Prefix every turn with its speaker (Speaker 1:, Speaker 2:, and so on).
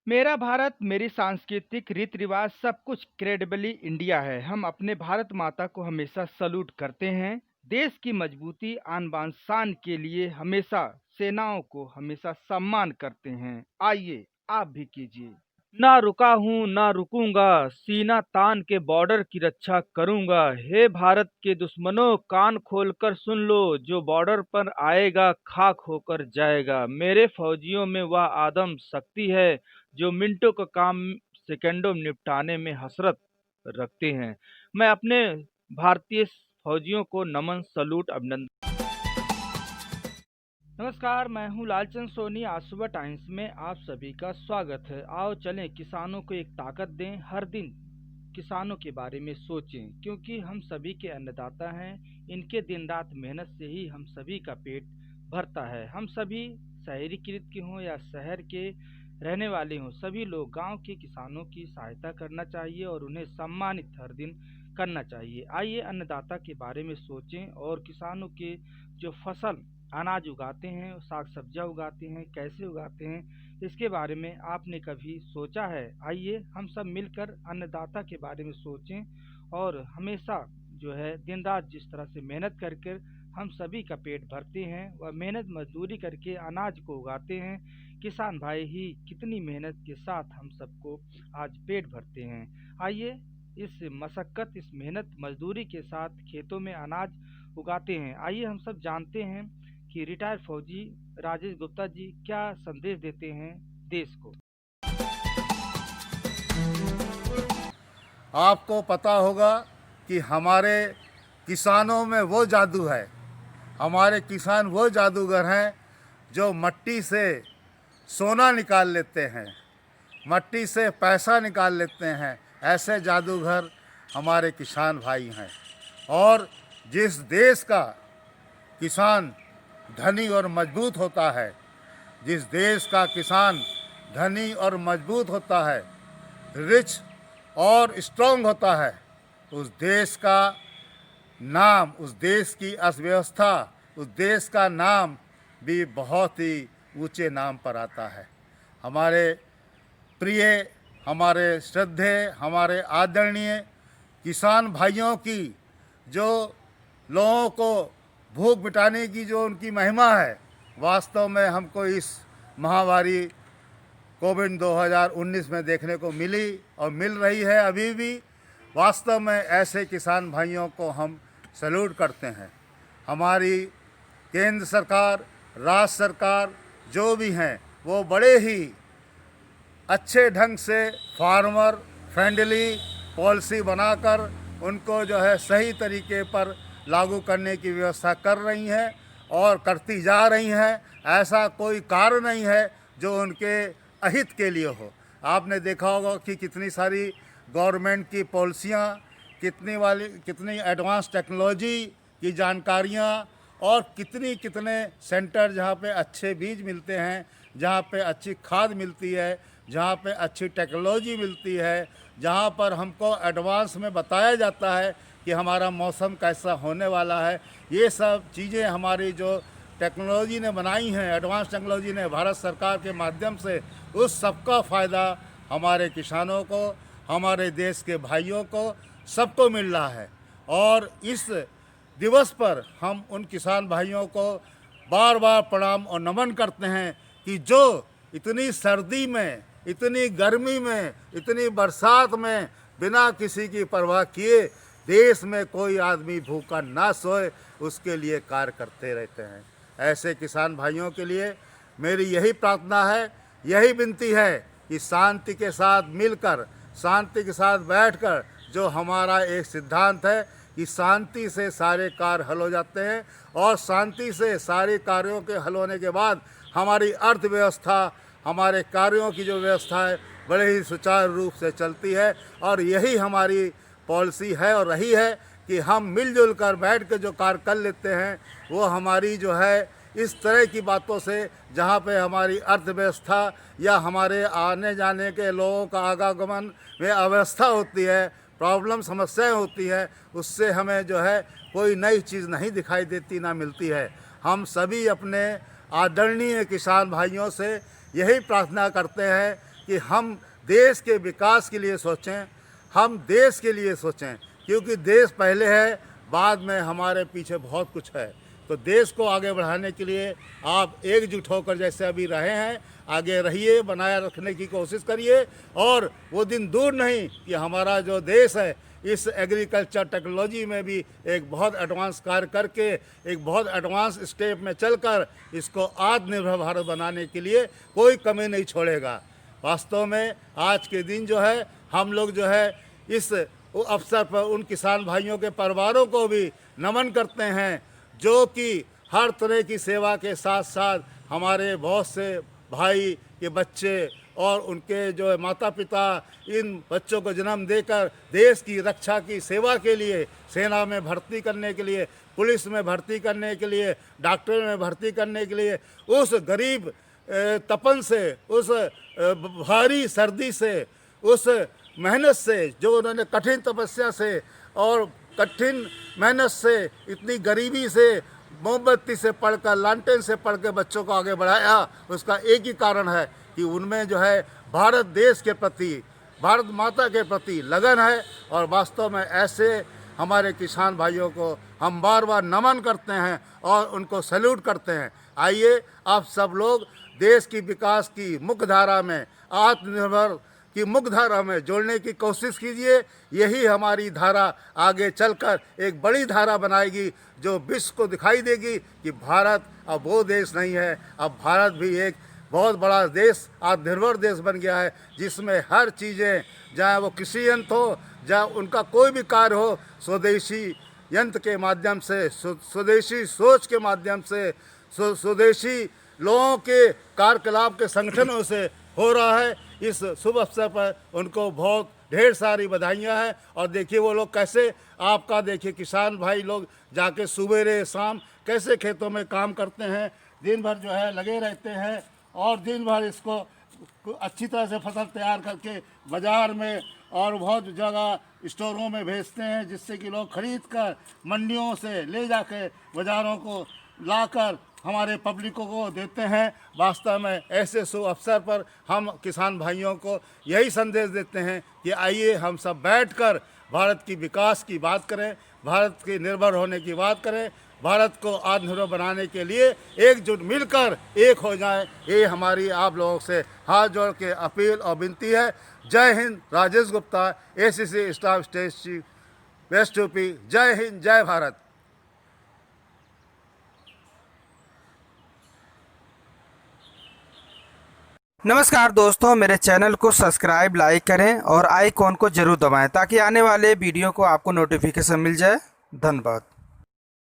Speaker 1: मेरा भारत, मेरी सांस्कृतिक रीति-रिवाज सब कुछ क्रेडिबली इंडिया है। हम अपने भारत माता को हमेशा सैल्यूट करते हैं। देश की मजबूती, आन-बान, शान के लिए हमेशा सेनाओं को हमेशा सम्मान करते हैं। आइए, आप भी कीजिए। ना रुका हूँ, ना रुकूंगा, सीना तान के बॉर्डर की रक्षा करूंगा। हे भारत के दुश्मनों, कान खोलकर सुन लो, जो बॉर्डर पर आएगा खाक होकर जाएगा। मेरे फौजियों में वह आदम शक्ति है जो मिनटों का काम सेकंडों में निपटाने में हसरत रखते हैं। मैं अपने भारतीय फौजियों को नमन, सलूट, अभिनंदन। नमस्कार, मैं हूं लालचंद सोनी। आज सुबह टाइम्स में आप सभी का स्वागत है। आओ चलें, किसानों को एक ताकत दें। हर दिन किसानों के बारे में सोचें, क्योंकि हम सभी के अन्नदाता हैं। इनके दिन रात मेहनत से ही हम सभी का पेट भरता है। हम सभी शहरीकृत के हों या शहर के रहने वाले हों, सभी लोग गांव के किसानों की सहायता करना चाहिए और उन्हें सम्मानित हर दिन करना चाहिए। आइए अन्नदाता के बारे में सोचें और किसानों के जो फसल अनाज उगाते हैं, साग सब्जियां उगाते हैं, कैसे उगाते हैं, इसके बारे में आपने कभी सोचा है? आइए हम सब मिलकर अन्नदाता के बारे में सोचें और हमेशा जो है दिन रात जिस तरह से मेहनत करके हम सभी का पेट भरते हैं, वह मेहनत मजदूरी करके अनाज को उगाते हैं। किसान भाई ही कितनी मेहनत के साथ हम सबको आज पेट भरते हैं। आइए इस मशक्कत, इस मेहनत मजदूरी के साथ खेतों में अनाज उगाते हैं। आइए हम सब जानते हैं कि रिटायर्ड फौजी राजेश गुप्ता जी क्या संदेश देते हैं देश को।
Speaker 2: आपको पता होगा कि हमारे किसानों में वो जादू है। हमारे किसान वो जादूगर हैं जो मट्टी से सोना निकाल लेते हैं, मट्टी से पैसा निकाल लेते हैं। ऐसे जादूगर हमारे किसान भाई हैं। और जिस देश का किसान धनी और मजबूत होता है, जिस देश का किसान धनी और मजबूत होता है, रिच और स्ट्रांग होता है, उस देश का नाम, उस देश की अर्थव्यवस्था, उस देश का नाम भी बहुत ही ऊंचे नाम पर आता है। हमारे प्रिय, हमारे श्रद्धेय, हमारे आदरणीय किसान भाइयों की जो लोगों को भूख मिटाने की जो उनकी महिमा है, वास्तव में हमको इस महामारी कोविड 2019 में देखने को मिली और मिल रही है अभी भी। वास्तव में ऐसे किसान भाइयों को हम सैल्यूट करते हैं। हमारी केंद्र सरकार, राज्य सरकार जो भी हैं, वो बड़े ही अच्छे ढंग से फार्मर फ्रेंडली पॉलिसी बनाकर उनको जो है सही तरीके पर लागू करने की व्यवस्था कर रही हैं और करती जा रही हैं। ऐसा कोई कार्य नहीं है जो उनके अहित के लिए हो। आपने देखा होगा कि कितनी सारी गवर्नमेंट की पॉलिसियाँ, कितनी एडवांस टेक्नोलॉजी की जानकारियाँ और कितने सेंटर जहाँ पे अच्छे बीज मिलते हैं, जहाँ पे अच्छी खाद मिलती है, जहाँ पे अच्छी टेक्नोलॉजी मिलती है, जहाँ पर हमको एडवांस में बताया जाता है कि हमारा मौसम कैसा होने वाला है। ये सब चीज़ें हमारी जो टेक्नोलॉजी ने बनाई हैं, एडवांस टेक्नोलॉजी ने भारत सरकार के माध्यम से, उस सबका फ़ायदा हमारे किसानों को, हमारे देश के भाइयों को, सबको मिल रहा है। और इस दिवस पर हम उन किसान भाइयों को बार बार प्रणाम और नमन करते हैं कि जो इतनी सर्दी में, इतनी गर्मी में, इतनी बरसात में बिना किसी की परवाह किए देश में कोई आदमी भूखा ना सोए, उसके लिए कार्य करते रहते हैं। ऐसे किसान भाइयों के लिए मेरी यही प्रार्थना है, यही विनती है कि शांति के साथ मिलकर, शांति के साथ बैठकर, जो हमारा एक सिद्धांत है कि शांति से सारे कार्य हल हो जाते हैं और शांति से सारे कार्यों के हल होने के बाद हमारी अर्थव्यवस्था, हमारे कार्यों की जो व्यवस्था है, बड़े ही सुचारू रूप से चलती है। और यही हमारी पॉलिसी है और रही है कि हम मिलजुल कर बैठ कर जो कार्य कर लेते हैं, वो हमारी जो है इस तरह की बातों से, जहाँ पे हमारी अर्थव्यवस्था या हमारे आने जाने के लोगों का आवागमन में अव्यवस्था होती है, प्रॉब्लम, समस्याएं होती हैं, उससे हमें जो है कोई नई चीज़ नहीं दिखाई देती, ना मिलती है। हम सभी अपने आदरणीय किसान भाइयों से यही प्रार्थना करते हैं कि हम देश के विकास के लिए सोचें, हम देश के लिए सोचें, क्योंकि देश पहले है, बाद में हमारे पीछे बहुत कुछ है। तो देश को आगे बढ़ाने के लिए आप एकजुट होकर जैसे अभी रहे हैं, आगे रहिए, बनाए रखने की कोशिश करिए। और वो दिन दूर नहीं कि हमारा जो देश है इस एग्रीकल्चर टेक्नोलॉजी में भी एक बहुत एडवांस कार्य करके, एक बहुत एडवांस स्टेप में चलकर इसको आत्मनिर्भर भारत बनाने के लिए कोई कमी नहीं छोड़ेगा। वास्तव में आज के दिन जो है हम लोग जो है इस अवसर पर उन किसान भाइयों के परिवारों को भी नमन करते हैं जो कि हर तरह की सेवा के साथ साथ हमारे बहुत से भाई के बच्चे और उनके जो माता पिता इन बच्चों को जन्म देकर देश की रक्षा की सेवा के लिए सेना में भर्ती करने के लिए, पुलिस में भर्ती करने के लिए, डॉक्टर में भर्ती करने के लिए उस गरीब तपन से, उस भारी सर्दी से, उस मेहनत से, जो उन्होंने कठिन तपस्या से और कठिन मेहनत से, इतनी गरीबी से, मोमबत्ती से पढ़कर, लालटेन से पढ़ के बच्चों को आगे बढ़ाया, उसका एक ही कारण है कि उनमें जो है भारत देश के प्रति, भारत माता के प्रति लगन है। और वास्तव में ऐसे हमारे किसान भाइयों को हम बार बार नमन करते हैं और उनको सैल्यूट करते हैं। आइए आप सब लोग देश की विकास की मुख्य धारा में, आत्मनिर्भर की मुख्य धारा में जोड़ने की कोशिश कीजिए। यही हमारी धारा आगे चलकर एक बड़ी धारा बनाएगी जो विश्व को दिखाई देगी कि भारत अब वो देश नहीं है, अब भारत भी एक बहुत बड़ा देश, आत्मनिर्भर देश बन गया है, जिसमें हर चीज़ें, चाहे वो कृषि यंत्र हो, चाहे उनका कोई भी कार्य हो, स्वदेशी यंत्र के माध्यम से, स्वदेशी सोच के माध्यम से, स्वदेशी लोगों के कार्यकलाप के संगठनों से हो रहा है। इस शुभ अवसर पर उनको बहुत ढेर सारी बधाइयाँ हैं। और देखिए वो लोग कैसे, आपका देखिए किसान भाई लोग जाके सुबेरे शाम कैसे खेतों में काम करते हैं, दिन भर जो है लगे रहते हैं और दिन भर इसको अच्छी तरह से फसल तैयार करके बाज़ार में और बहुत जगह स्टोरों में भेजते हैं, जिससे कि लोग खरीद कर मंडियों से ले जाके बाज़ारों को लाकर हमारे पब्लिकों को देते हैं। वास्तव में ऐसे शुभ अवसर पर हम किसान भाइयों को यही संदेश देते हैं कि आइए हम सब बैठकर भारत की विकास की बात करें, भारत की निर्भर होने की बात करें, भारत को आत्मनिर्भर बनाने के लिए एकजुट मिलकर एक हो जाएं। ये हमारी आप लोगों से हाथ जोड़ के अपील और विनती है। जय Hind. Rajesh Gupta, ACC staff state chief, west UP. जय हिंद, जय भारत।
Speaker 1: नमस्कार दोस्तों, मेरे चैनल को सब्सक्राइब, लाइक करें और आइकॉन को जरूर दबाएं ताकि आने वाले वीडियो को आपको नोटिफिकेशन मिल जाए। धन्यवाद।